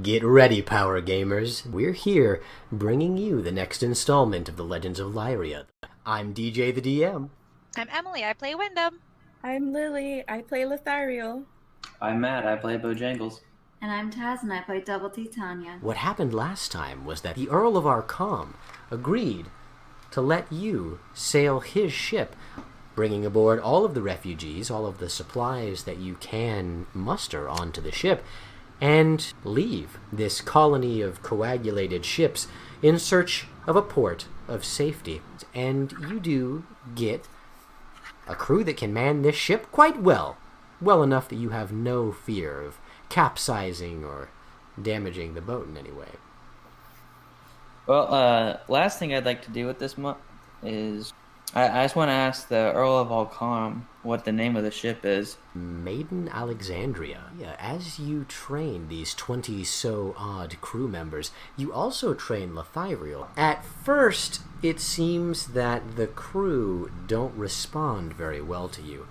Get ready, Power Gamers. We're here bringing you the next installment of the Legends of Lyria. I'm DJ the DM. I'm Emily, I play Wyndham. I'm Lily, I play Lothario. I'm Matt, I play Bojangles. And I'm Taz, and I play Double T Tanya. What happened last time was that the Earl of Arkham agreed to let you sail his ship, bringing aboard all of the refugees, all of the supplies that you can muster onto the ship, and leave this colony of coagulated ships in search of a port of safety. And you do get a crew that can man this ship quite well enough that you have no fear of capsizing or damaging the boat in any way. Well, last thing I'd like to do with this month is I just want to ask the Earl of Alcom what the name of the ship is. Maiden Alexandria. Yeah, as you train these 20-so-odd crew members, you also train Lothario. At first, it seems that the crew don't respond very well to you.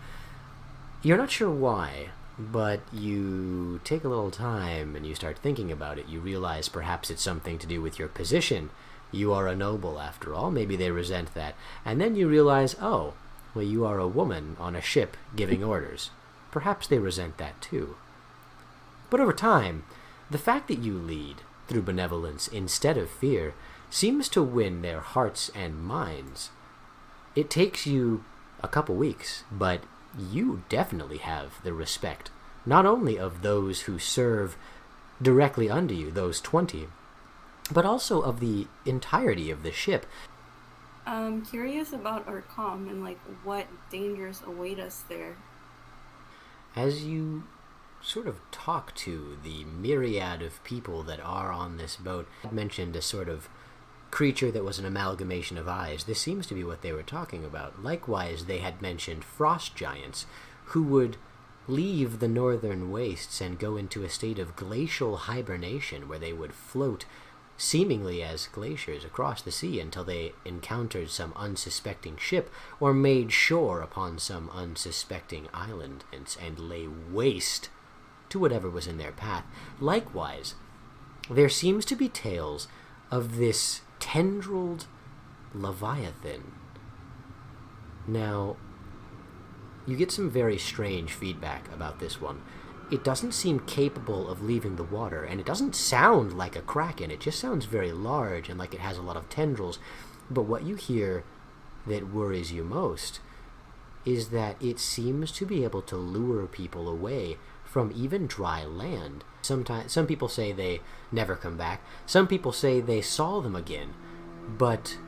You're not sure why, but you take a little time and you start thinking about it. You realize perhaps it's something to do with your position. You are a noble, after all. Maybe they resent that. And then you realize, oh, well, you are a woman on a ship giving orders. Perhaps they resent that too. But over time, the fact that you lead through benevolence instead of fear seems to win their hearts and minds. It takes you a couple weeks, but you definitely have the respect, not only of those who serve directly under you, those 20, but also of the entirety of the ship. I'm curious about Arkham and what dangers await us there. As you sort of talk to the myriad of people that are on this boat, I mentioned a sort of creature that was an amalgamation of eyes. This seems to be what they were talking about. Likewise, they had mentioned frost giants who would leave the northern wastes and go into a state of glacial hibernation where they would float seemingly as glaciers across the sea until they encountered some unsuspecting ship or made shore upon some unsuspecting island and lay waste to whatever was in their path. Likewise, there seems to be tales of this tendrilled leviathan. Now, you get some very strange feedback about this one. It doesn't seem capable of leaving the water, and it doesn't sound like a kraken. It just sounds very large and like it has a lot of tendrils. But what you hear that worries you most is that it seems to be able to lure people away from even dry land. Sometimes, some people say they never come back. Some people say they saw them again, but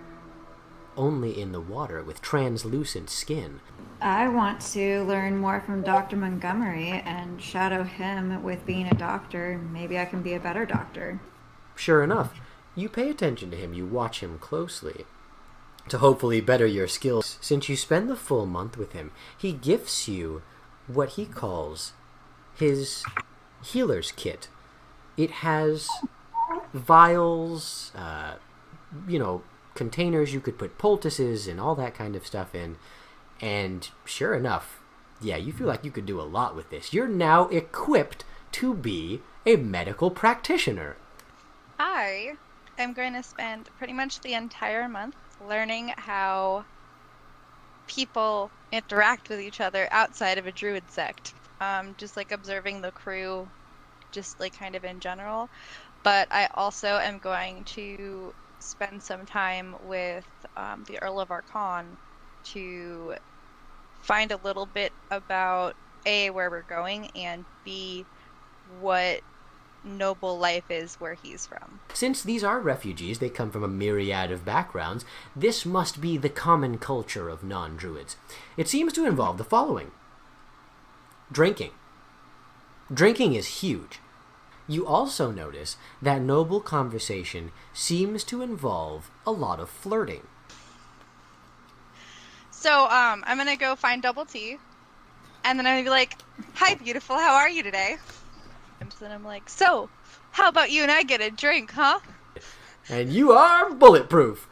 only in the water with translucent skin. I want to learn more from Dr. Montgomery and shadow him with being a doctor. Maybe I can be a better doctor. Sure enough, you pay attention to him, you watch him closely to hopefully better your skills. Since you spend the full month with him, he gifts you what he calls his healer's kit. It has vials, containers you could put poultices and all that kind of stuff in. And sure enough, yeah, you feel like you could do a lot with this. You're now equipped to be a medical practitioner. I am going to spend pretty much the entire month learning how people interact with each other outside of a druid sect. Just observing the crew, just kind of in general. But I also am going to spend some time with the Earl of Archon to find a little bit about A, where we're going, and B, what noble life is where he's from. Since these are refugees, they come from a myriad of backgrounds, this must be the common culture of non-druids. It seems to involve the following. Drinking. Drinking is huge. You also notice that noble conversation seems to involve a lot of flirting. So, I'm gonna go find Double T, and then I'm gonna be like, "Hi, beautiful, how are you today?" And then I'm like, "So, how about you and I get a drink, huh?" And you are bulletproof.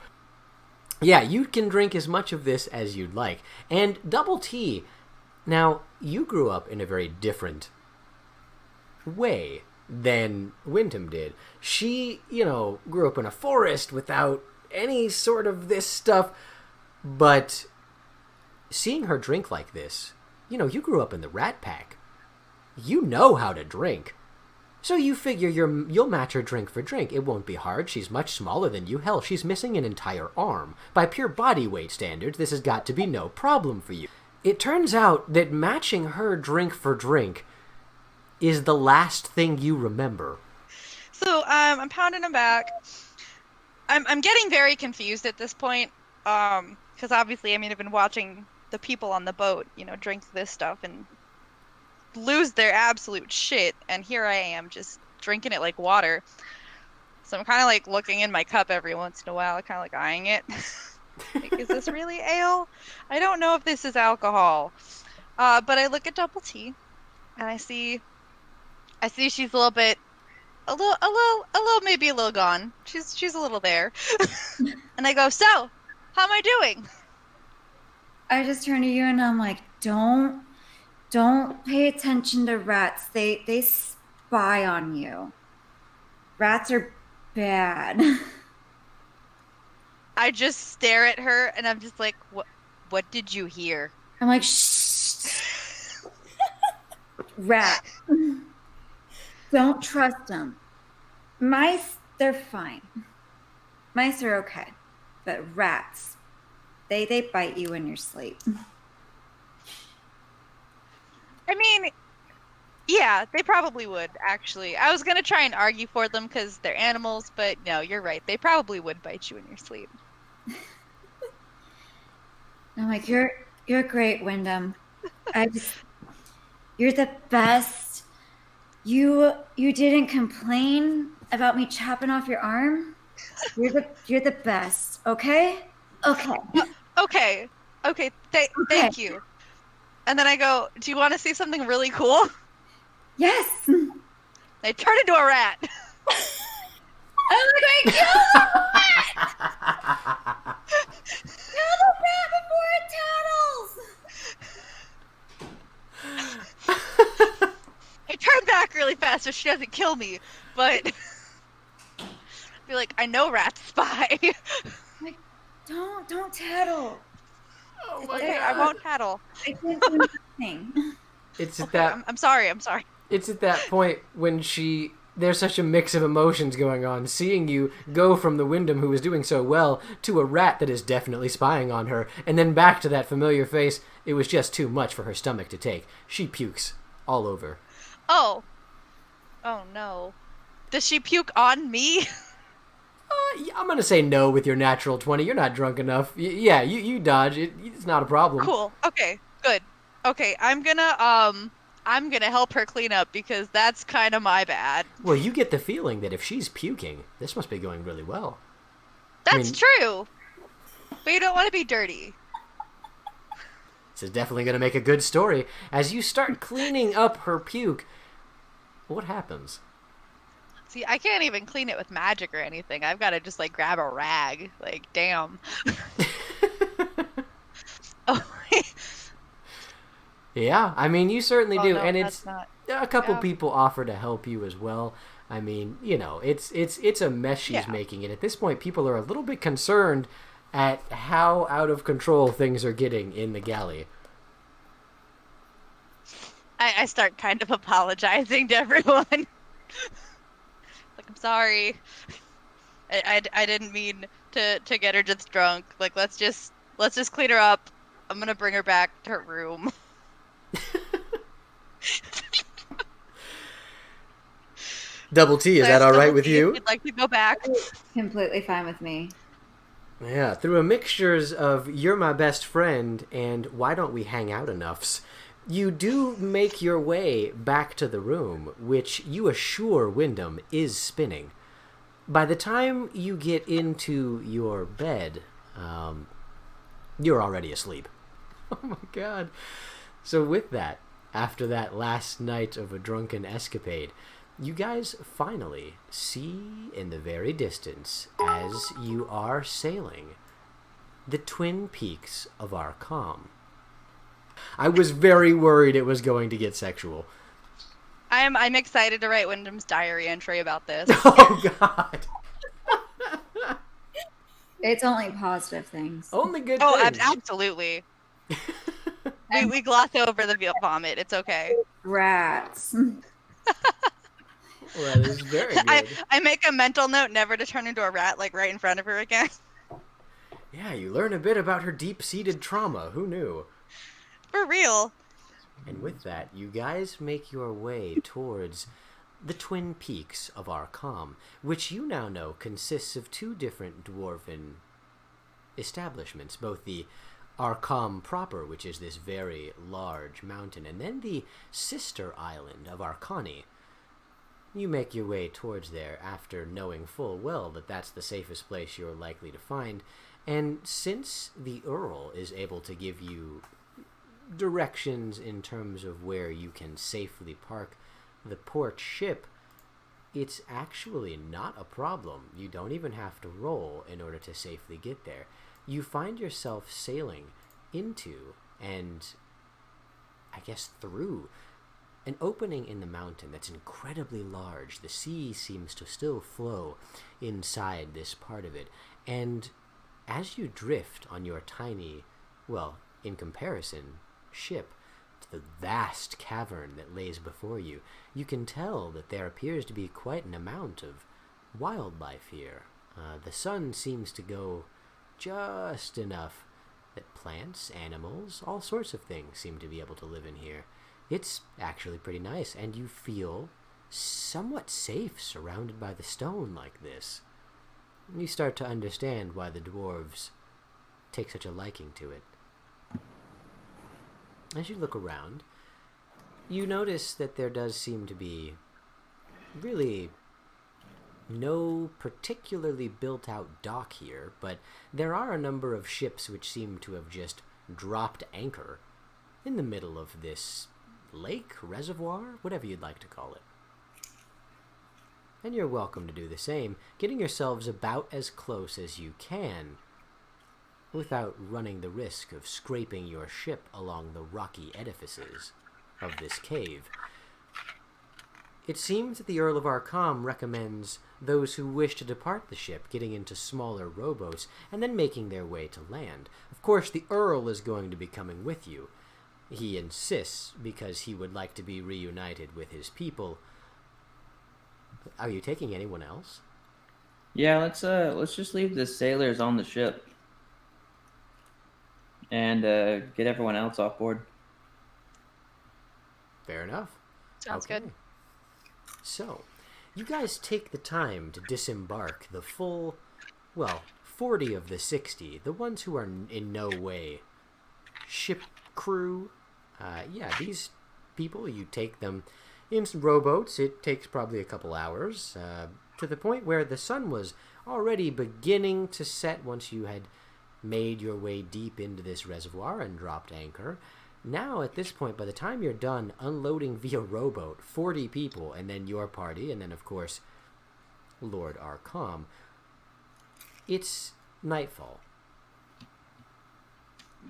Yeah, you can drink as much of this as you'd like. And Double T, now, you grew up in a very different way than Wyndham did. She, grew up in a forest without any sort of this stuff, but seeing her drink like this, you grew up in the Rat Pack. You know how to drink. So you figure you'll match her drink for drink. It won't be hard. She's much smaller than you. Hell, she's missing an entire arm. By pure body weight standards, this has got to be no problem for you. It turns out that matching her drink for drink is the last thing you remember. So I'm pounding him back. I'm getting very confused at this point. Because obviously, I've been watching the people on the boat, drink this stuff and lose their absolute shit, and here I am just drinking it like water. So I'm kind of like looking in my cup every once in a while, kind of like eyeing it. Like, is this really ale? I don't know if this is alcohol. But I look at Double T, and I see she's a little, maybe a little gone. She's a little there. And I go, so, how am I doing? I just turn to you and I'm like, don't pay attention to rats. They spy on you. Rats are bad. I just stare at her and I'm just like, what did you hear? I'm like, shh. Rat. Don't trust them. Mice, they're fine. Mice are okay. But rats, they bite you in your sleep. Yeah, they probably would, actually. I was going to try and argue for them because they're animals, but no, you're right. They probably would bite you in your sleep. I'm like, you're great, Wyndham. You're the best. You didn't complain about me chopping off your arm? You're the best, okay? Okay. Okay, thank you. And then I go, do you want to see something really cool? Yes. I turn into a rat. I'm like, kill the rat! Kill the rat before it tattles! I turn back really fast so she doesn't kill me, but I feel like I know rats spy. Like, don't tattle. Oh my Okay, God. I won't tattle. I can't do nothing. It's at Okay, that. I'm sorry. It's at that point when there's such a mix of emotions going on, seeing you go from the Wyndham who was doing so well to a rat that is definitely spying on her, and then back to that familiar face. It was just too much for her stomach to take. She pukes all over. Oh no. Does she puke on me? I'm gonna say no with your natural 20. You're not drunk enough. Yeah, you dodge it. It's not a problem. Cool. Okay, good. Okay, I'm gonna help her clean up because that's kind of my bad. Well, you get the feeling that if she's puking, this must be going really well. That's true. But you don't want to be dirty. This is definitely gonna make a good story. As you start cleaning up her puke, what happens? See, I can't even clean it with magic or anything. I've got to just like grab a rag. Like, damn. Oh. Yeah, you certainly do, no, and that's not. a couple Yeah. people offer to help you as well. It's a mess she's making, and at this point, people are a little bit concerned at how out of control things are getting in the galley. I start kind of apologizing to everyone. Like, I'm sorry. I didn't mean to get her just drunk. Like, let's just clean her up. I'm gonna bring her back to her room. Double T, is that all right with you? You'd like to go back? Completely fine with me. Yeah, through a mixtures of "you're my best friend" and "why don't we hang out enoughs," you do make your way back to the room, which you assure Wyndham is spinning. By the time you get into your bed, you're already asleep. Oh my God. So with that, after that last night of a drunken escapade, you guys finally see in the very distance, as you are sailing, the Twin Peaks of Arkham. I was very worried it was going to get sexual. I I'm excited to write Wyndham's diary entry about this. Oh God! It's only positive things. Only good Oh, things. absolutely. We gloss over the vomit. It's okay. Rats. Well, that is very good. I make a mental note never to turn into a rat like right in front of her again. Yeah, you learn a bit about her deep-seated trauma. Who knew? For real. And with that, you guys make your way towards the Twin Peaks of Arkham, which you now know consists of two different dwarven establishments, both the Arkham proper, which is this very large mountain, and then the sister island of Arcani. You make your way towards there after knowing full well that that's the safest place you're likely to find, and since the Earl is able to give you directions in terms of where you can safely park the port ship, it's actually not a problem. You don't even have to roll in order to safely get there. You find yourself sailing into, and I guess through, an opening in the mountain that's incredibly large. The sea seems to still flow inside this part of it, and as you drift on your tiny, well, in comparison, ship to the vast cavern that lays before you, you can tell that there appears to be quite an amount of wildlife here. The sun seems to go just enough that plants, animals, all sorts of things seem to be able to live in here. It's actually pretty nice, and you feel somewhat safe surrounded by the stone like this. You start to understand why the dwarves take such a liking to it. As you look around, you notice that there does seem to be really no particularly built-out dock here, but there are a number of ships which seem to have just dropped anchor in the middle of this lake, reservoir, whatever you'd like to call it. And you're welcome to do the same, getting yourselves about as close as you can without running the risk of scraping your ship along the rocky edifices of this cave. It seems that the Earl of Arkham recommends those who wish to depart the ship getting into smaller rowboats and then making their way to land. Of course, the Earl is going to be coming with you. He insists because he would like to be reunited with his people. Are you taking anyone else? Yeah, let's just leave the sailors on the ship and get everyone else off board. Fair enough. Sounds good. So, you guys take the time to disembark the full, 40 of the 60, the ones who are in no way ship crew. These people, you take them in rowboats. It takes probably a couple hours, to the point where the sun was already beginning to set once you had made your way deep into this reservoir and dropped anchor. Now, at this point, by the time you're done unloading via rowboat, 40 people, and then your party, and then, of course, Lord Arkham, it's nightfall.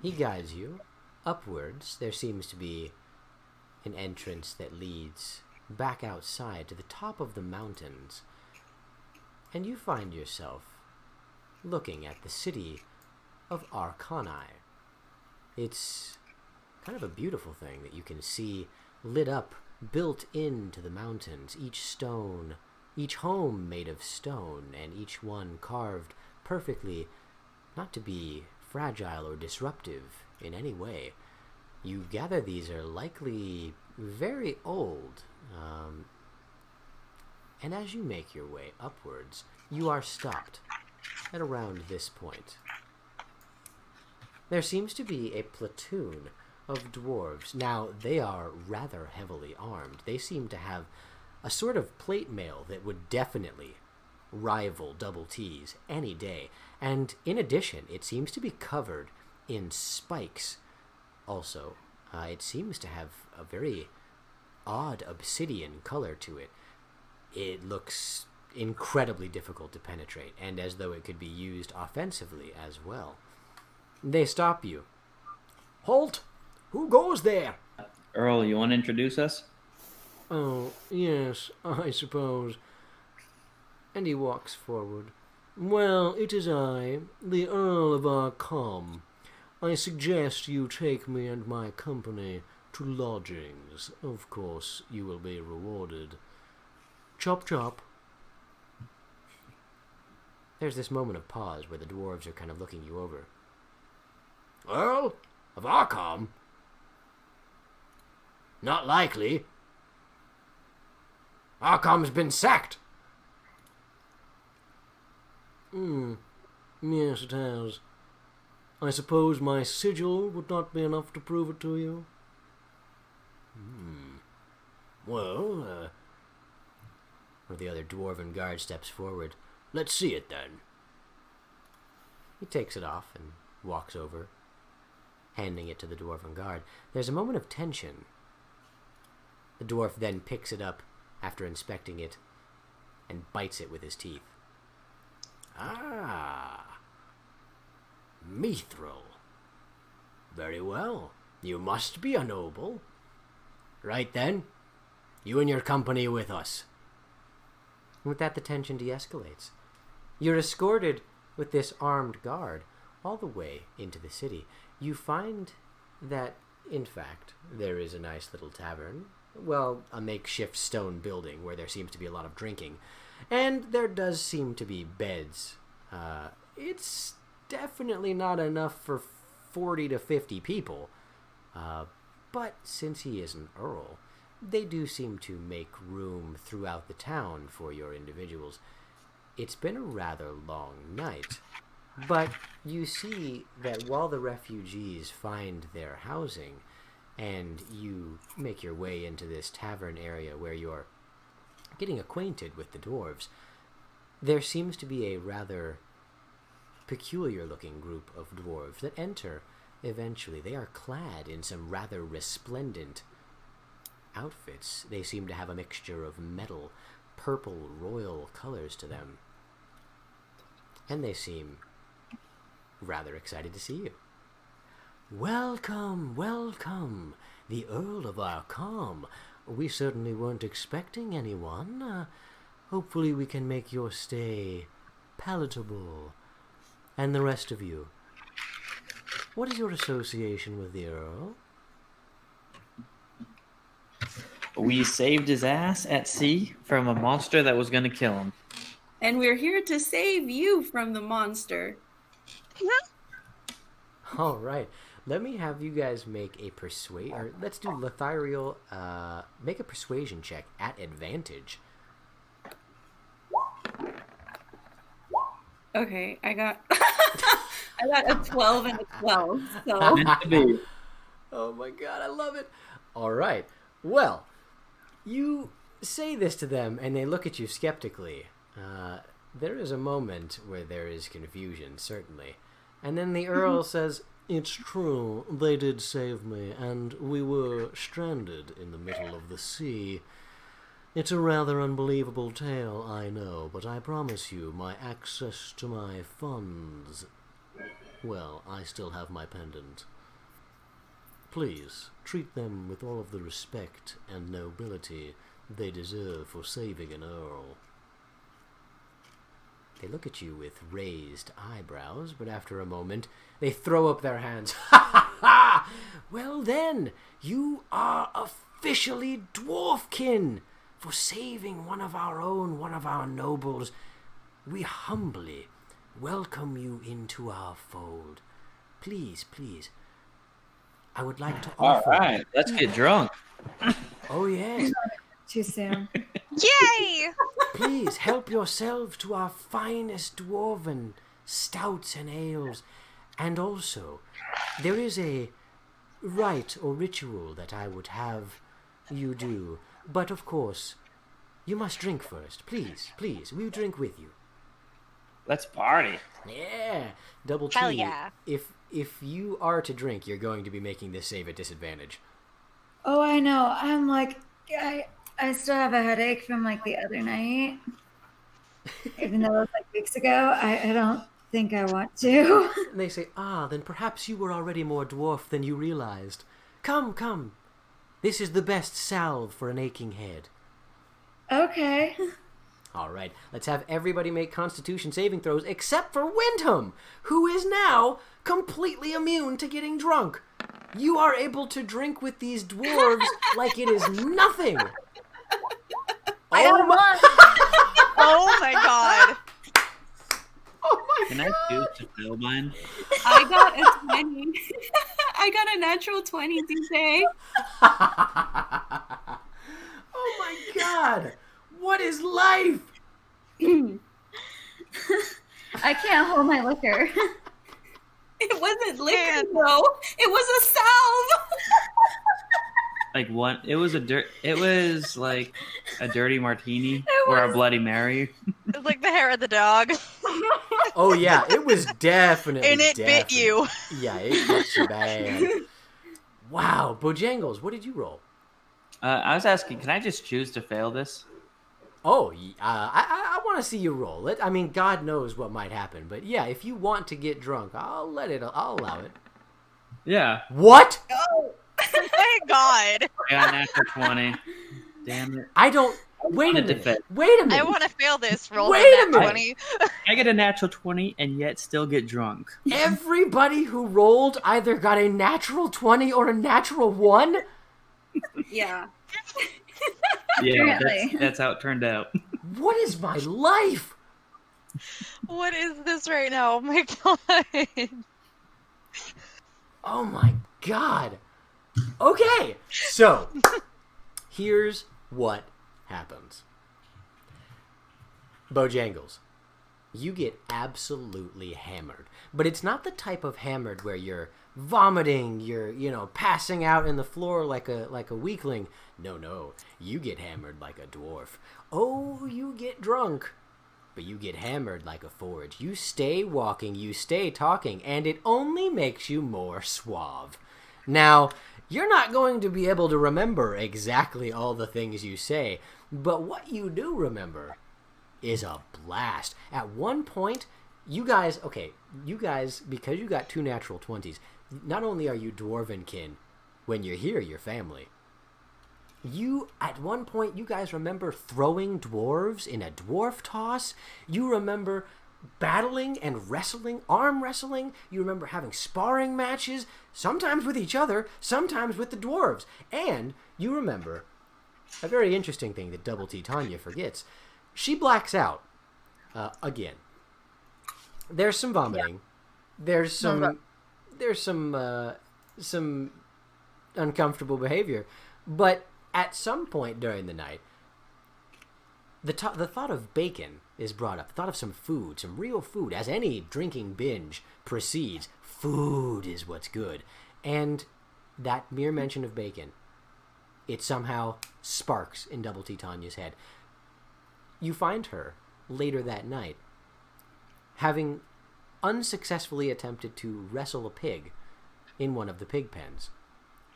He guides you upwards. There seems to be an entrance that leads back outside to the top of the mountains, and you find yourself looking at the city of Arcani. It's kind of a beautiful thing that you can see lit up, built into the mountains, each home made of stone, and each one carved perfectly, not to be fragile or disruptive in any way. You gather these are likely very old, and as you make your way upwards, you are stopped at around this point. There seems to be a platoon of dwarves. Now, they are rather heavily armed. They seem to have a sort of plate mail that would definitely rival Double T's any day. And in addition, it seems to be covered in spikes also. It seems to have a very odd obsidian color to it. It looks incredibly difficult to penetrate, and as though it could be used offensively as well. They stop you. Halt! Who goes there? Earl, you want to introduce us? Oh, yes, I suppose. And he walks forward. Well, it is I, the Earl of Arcom. I suggest you take me and my company to lodgings. Of course, you will be rewarded. Chop chop. There's this moment of pause where the dwarves are kind of looking you over. Earl of Arcom? Not likely. Arcom's been sacked. Yes, it has. I suppose my sigil would not be enough to prove it to you? Well, one of the other dwarven guard steps forward. Let's see it, then. He takes it off and walks over, handing it to the dwarven guard. There's a moment of tension. The dwarf then picks it up after inspecting it and bites it with his teeth. Ah, mithril. Very well. You must be a noble. Right then, you and your company with us. With that, the tension de-escalates. You're escorted with this armed guard all the way into the city. You find that, in fact, there is a nice little tavern. Well, a makeshift stone building where there seems to be a lot of drinking. And there does seem to be beds. It's definitely not enough for 40 to 50 people. But since he is an earl, they do seem to make room throughout the town for your individuals. It's been a rather long night, but you see that while the refugees find their housing, and you make your way into this tavern area where you're getting acquainted with the dwarves, there seems to be a rather peculiar-looking group of dwarves that enter eventually. They are clad in some rather resplendent outfits. They seem to have a mixture of metal, purple, royal colors to them. And they seem rather excited to see you. Welcome, welcome, the Earl of Arcom. We certainly weren't expecting anyone. Hopefully we can make your stay palatable. And the rest of you, what is your association with the Earl? We saved his ass at sea from a monster that was going to kill him. And we're here to save you from the monster. All right. Let me have you guys make a let's do Lythiriel, make a persuasion check at advantage. Okay, I got I got a 12 and a 12. So Meant to be. Oh my god, I love it. All right. Well, you say this to them, and they look at you skeptically. There is a moment where there is confusion, certainly. And then the Earl says, "It's true, they did save me, and we were stranded in the middle of the sea. It's a rather unbelievable tale, I know, but I promise you my access to my funds... Well, I still have my pendant. Please, treat them with all of the respect and nobility they deserve for saving an earl." They look at you with raised eyebrows, but after a moment, they throw up their hands. "Ha ha ha! Well then, you are officially dwarfkin! For saving one of our own, one of our nobles. We humbly welcome you into our fold. Please, please, I would like to offer..." All right, let's get drunk. Oh, yes. Too soon. Yay! Please help yourselves to our finest dwarven stouts and ales. And also, there is a rite or ritual that I would have you do. But of course, you must drink first. Please, please, we'll drink with you. Let's party. Yeah, double T. Hell yeah. If you are to drink, you're going to be making this save at disadvantage. Oh, I know. I'm like, I still have a headache from like the other night. Even though it was like weeks ago, I don't think I want to. And they say, "Ah, then perhaps you were already more dwarf than you realized. Come, come. This is the best salve for an aching head. Okay. All right, let's have everybody make Constitution saving throws except for Wyndham, who is now completely immune to getting drunk. You are able to drink with these dwarves like it is nothing. I got one. Oh my god. Oh my Can I choose to fail mine? I got a 20. I got a natural 20, DJ. Oh my god! What is life? I can't hold my liquor. It wasn't liquor, Man. though. It was a salve. Like what? It was like a dirty martini or a was. Bloody Mary. It's like the hair of the dog. Oh yeah, it was definitely. And it bit you. Yeah, it bit you bad. Wow, Bojangles, what did you roll? I was asking, can I just choose to fail this? Oh, I want to see you roll it. I mean, God knows what might happen, but yeah, if you want to get drunk, I'll allow it. Yeah. What? Thank God. I got an natural 20. Damn it. I don't. Wait a wanted to minute. fail. Wait a minute. I want to fail this roll. Wait on a that minute. 20. I get a natural 20 and yet still get drunk. Everybody who rolled either got a natural 20 or a natural 1? Yeah. Yeah, Apparently. that's how it turned out. What is my life? What is this right now? Oh my God. Oh my god. Okay, so here's what happens. Bojangles, you get absolutely hammered. But it's not the type of hammered where you're vomiting, you're, passing out in the floor like a weakling. No, you get hammered like a dwarf. Oh, you get drunk. But you get hammered like a forge. You stay walking, you stay talking, and it only makes you more suave. Now, you're not going to be able to remember exactly all the things you say, but what you do remember is a blast. At one point, you guys, because you got 2 natural 20s, not only are you dwarven kin, when you're here, you're family. At one point, you guys remember throwing dwarves in a dwarf toss. You remember battling and wrestling, arm wrestling. You remember having sparring matches, sometimes with each other, sometimes with the dwarves. And you remember a very interesting thing that Double T Tanya forgets. She blacks out again. There's some vomiting. Yeah. There's some uncomfortable behavior, but at some point during the night, the thought of bacon is brought up. The thought of some food, some real food. As any drinking binge proceeds, food is what's good. And that mere mention of bacon, it somehow sparks in Double T Tanya's head. You find her later that night, having unsuccessfully attempted to wrestle a pig in one of the pig pens.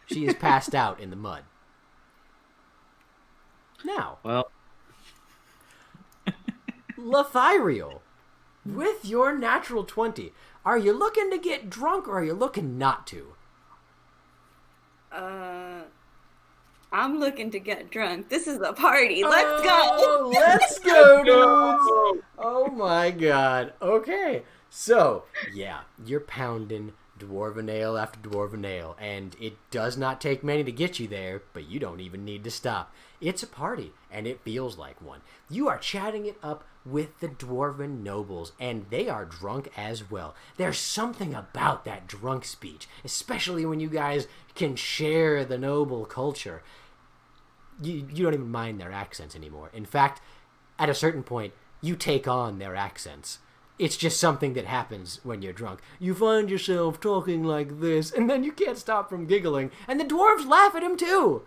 She is passed out in the mud. Now, Well, Lythiriel, with your natural 20, are you looking to get drunk or are you looking not to? I'm looking to get drunk. This is a party. Oh, Let's go. Let's go, dudes! Oh my god. Okay. So, yeah, you're pounding dwarven ale after dwarven ale, and it does not take many to get you there, but you don't even need to stop. It's a party, and it feels like one. You are chatting it up with the dwarven nobles, and they are drunk as well. There's something about that drunk speech, especially when you guys can share the noble culture. You don't even mind their accents anymore. In fact, at a certain point, you take on their accents. It's just something that happens when you're drunk. You find yourself talking like this, and then you can't stop from giggling, and the dwarves laugh at him too.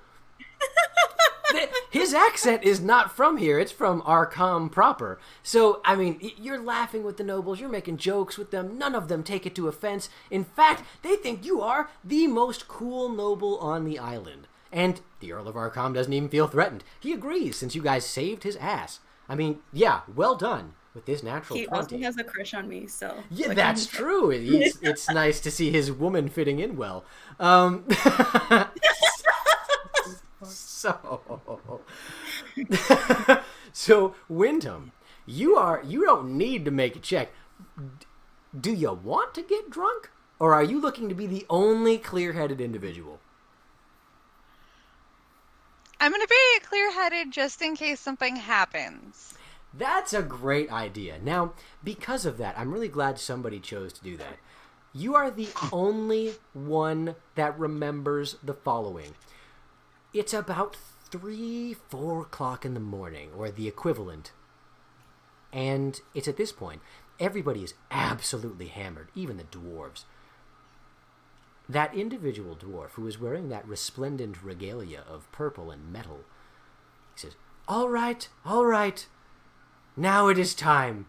His accent is not from here, it's from Arkham proper. So, I mean, you're laughing with the nobles, you're making jokes with them, none of them take it to offense. In fact, they think you are the most cool noble on the island. And the Earl of Arkham doesn't even feel threatened. He agrees, since you guys saved his ass. I mean, yeah, well done with this natural He 20. also has a crush on me, so. Yeah, what that's can true. It's nice to see his woman fitting in well. So Wyndham, you don't need to make a check. Do you want to get drunk, or are you looking to be the only clear-headed individual? I'm going to be clear-headed just in case something happens. That's a great idea. Now, because of that, I'm really glad somebody chose to do that. You are the only one that remembers the following. It's about 3-4 o'clock in the morning, or the equivalent. And it's at this point, everybody is absolutely hammered, even the dwarves. That individual dwarf who is wearing that resplendent regalia of purple and metal, he says, all right, now it is time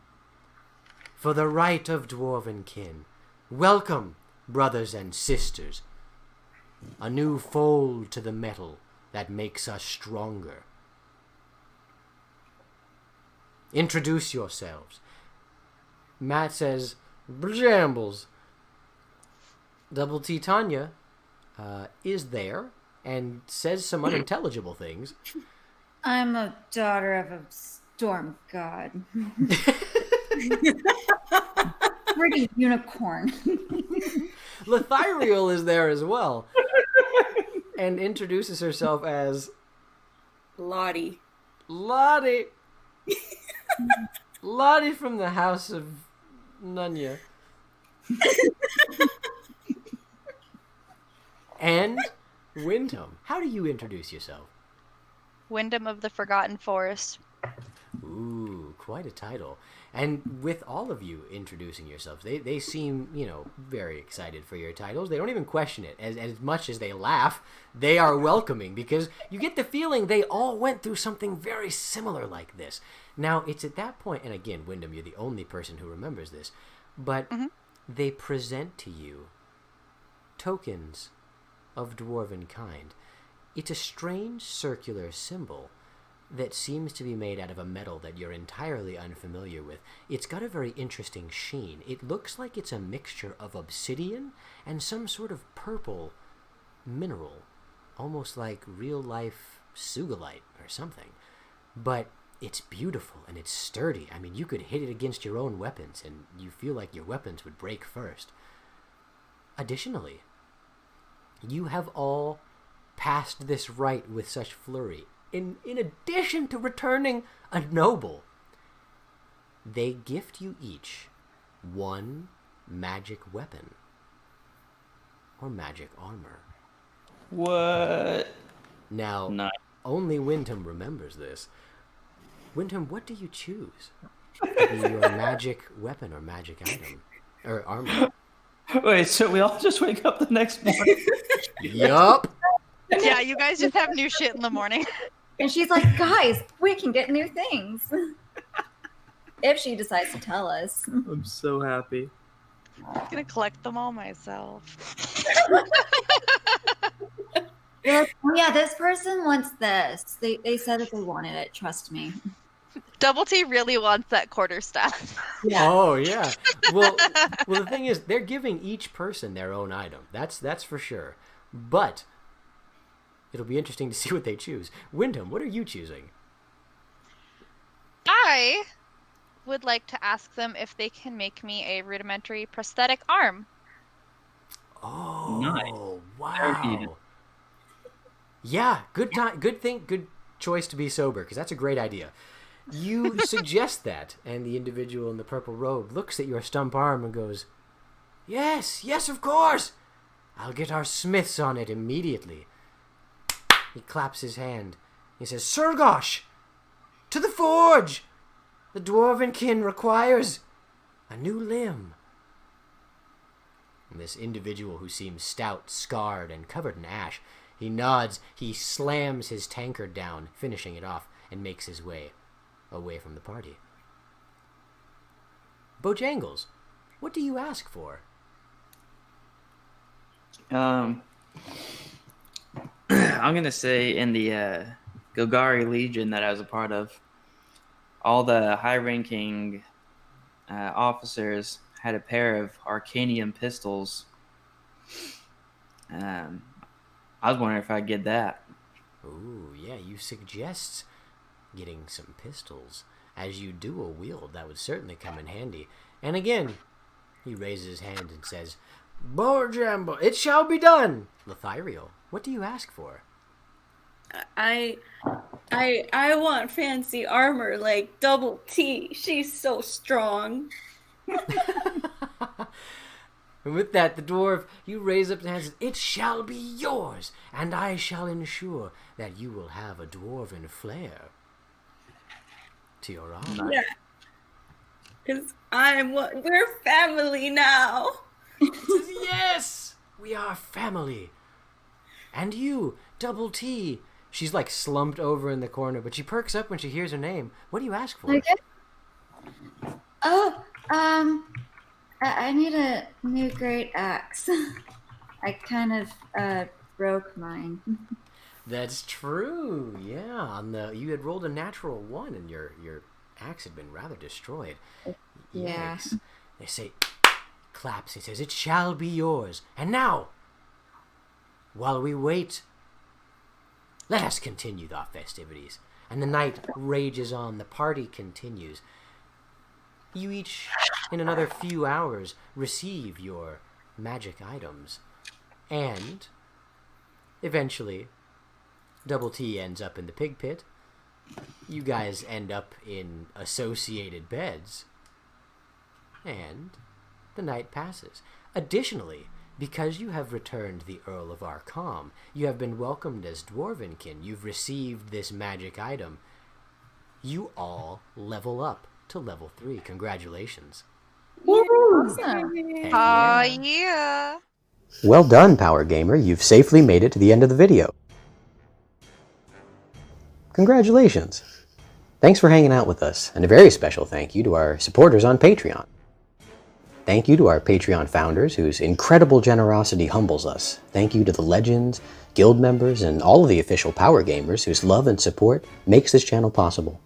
for the rite of dwarven kin. Welcome, brothers and sisters. A new fold to the metal that makes us stronger. Introduce yourselves. Matt says, Brambles. Double T Tanya is there and says some unintelligible things. I'm a daughter of a storm god. Pretty unicorn. Lythiriel is there as well and introduces herself as Lottie. Lottie from the House of Nunya. And Wyndham. How do you introduce yourself? Wyndham of the Forgotten Forest. Ooh, quite a title. And with all of you introducing yourselves, they seem, very excited for your titles. They don't even question it. As much as they laugh, they are welcoming because you get the feeling they all went through something very similar like this. Now, it's at that point, and again, Wyndham, you're the only person who remembers this, but they present to you tokens of dwarven kind. It's a strange circular symbol that seems to be made out of a metal that you're entirely unfamiliar with. It's got a very interesting sheen. It looks like it's a mixture of obsidian and some sort of purple mineral, almost like real-life sugilite or something. But it's beautiful and it's sturdy. I mean, you could hit it against your own weapons and you feel like your weapons would break first. Additionally, you have all passed this rite with such flurry. In addition to returning a noble, they gift you each one magic weapon or magic armor. What? Now, Nice. only Wyndham remembers this. Wyndham, what do you choose to be your magic weapon or magic item or armor? Wait, so we all just wake up the next morning? Yup. Yeah, you guys just have new shit in the morning. And she's like, guys, we can get new things. If she decides to tell us. I'm so happy. I'm gonna collect them all myself. They're like, oh, yeah, this person wants this. They said that they wanted it. Trust me. Double T really wants that quarterstaff. Yeah. Oh yeah. Well, the thing is, they're giving each person their own item. That's for sure. But it'll be interesting to see what they choose. Wyndham, what are you choosing? I would like to ask them if they can make me a rudimentary prosthetic arm. Oh, Nice. wow. Yeah, good time. Good choice to be sober because that's a great idea. You suggest that, and the individual in the purple robe looks at your stump arm and goes, "Yes, of course. I'll get our smiths on it immediately." He claps his hand. He says, "Surgosh, to the forge! The dwarven kin requires a new limb." And this individual who seems stout, scarred, and covered in ash, he nods, he slams his tankard down, finishing it off, and makes his way away from the party. Bojangles, what do you ask for? I'm gonna say in the Golgari Legion that I was a part of, all the high-ranking officers had a pair of Arcanium pistols. I was wondering if I'd get that. Ooh, yeah, you suggest getting some pistols. As you dual wield, that would certainly come in handy. And again, he raises his hand and says, Borjambo, it shall be done! Lothario, what do you ask for? I want fancy armor like Double T. She's so strong. And with that, the dwarf, you raise up his hands and says, it shall be yours, and I shall ensure that you will have a dwarven flair to your armor. Yeah. Because we're family now. He says, yes, we are family. And you, Double T. She's like slumped over in the corner, but she perks up when she hears her name. What do you ask for? Okay. Oh, I need a new great axe. I kind of broke mine. That's true. Yeah, you had rolled a natural 1, and your axe had been rather destroyed. Yeah. Yikes. They say, claps. He says, it shall be yours. And now, while we wait, let us continue the festivities. And the night rages on. The party continues. You each, in another few hours, receive your magic items. And, eventually, Double T ends up in the pig pit. You guys end up in associated beds. And the night passes. Additionally, because you have returned the Earl of Arkham, you have been welcomed as Dwarvenkin. You've received this magic item. You all level up to level 3. Congratulations. Awesome. Heck Aw, yeah. yeah. Well done, Power Gamer. You've safely made it to the end of the video. Congratulations. Thanks for hanging out with us, and a very special thank you to our supporters on Patreon. Thank you to our Patreon founders, whose incredible generosity humbles us. Thank you to the legends, guild members, and all of the official Power Gamers whose love and support makes this channel possible.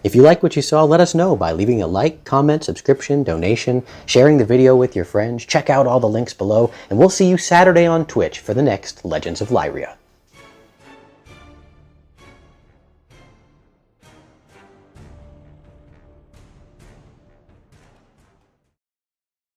If you like what you saw, let us know by leaving a like, comment, subscription, donation, sharing the video with your friends. Check out all the links below, and we'll see you Saturday on Twitch for the next Legends of Lyria.